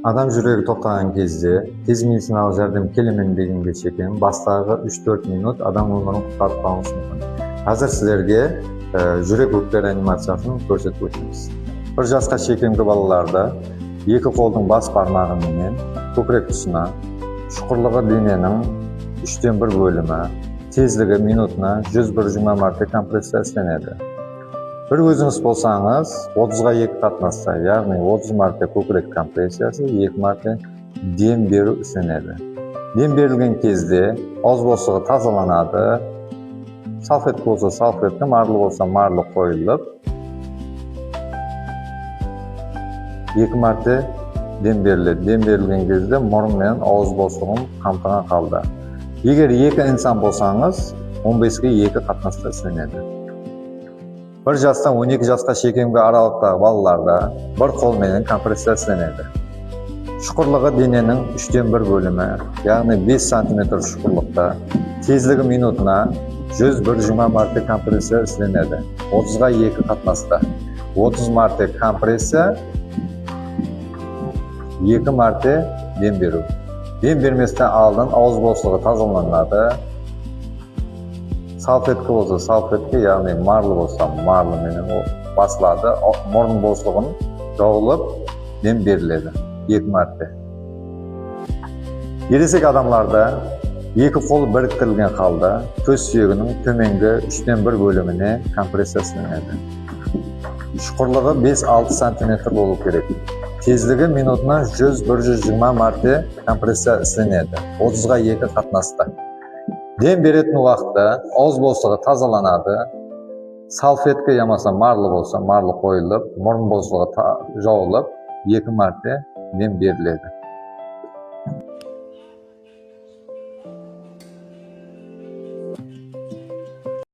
Adam жүрегі тоқтаған кезде тез медициналық жәрдем келемін дегенге шекен бастағы 3-4 минут адам өмірін құтқарып қалуы мүмкін. Қазір сіздерге жүрек өкпе реанимациясын көрсетіп өтеміз. Bir жасқа шекенгі балаларда екі қолдың бас бармағымен көкірек тұсына, шұқырлығы дененің 3/1 бөлімі, тезлігі минутына 101-20 мәрте компрессия істенеді. Bir өзіңіз болсаңыз, 30-ға 2 қатынасса, яғни 30 мәрте көкірек компрессиясы, 2 мәрте дем беру істенеді. Дем берілген кезде ауыз босығы тазаланады, салфетка болса салфетка, марлы болса марлы қойылып, 2 мәрте дем беріледі. Дем берілген кезде мұрын мен ауыз босығын қамтыған қалды. Егер 2 инсан болсаңыз, 15-ге 2 қатынаста істенеді. 1 жастан 12 жасқа шекенгі аралықтағы балаларда бір қолменен компрессия істенеді. Шұқырлығы дененің 3/1 бөлімі, яғни 5 см шұқырлықта, тезлігі минутына 101-20 мәрте компрессия істенеді. 30-ға 2 қатынаста. 30 мәрте компрессия, 2 мәрте дем беру. Дем берместен алдын ауыз босығы тазаланады. Салфетка болса салфетка, яғни марлы болса марлы менен басылады. Мұрын босығын жауылып, дем беріледі 2 мәрте. Ересек адамларда 2 қол біріктірілген қалда төс сүйегінің төменгі 3/1 бөліміне компрессия істенеді. Шұқырлығы 5-6 см болу керек. Тезлігі минутына 100-120 мәрте компрессия істенеді. 30-ға 2 қатынаста. Дем беретін уақытта ауыз босығы тазаланады, салфетка ямаса марлы болса марлы қойылып, мұрын босығы жауылып, 2 мәрте дем беріледі.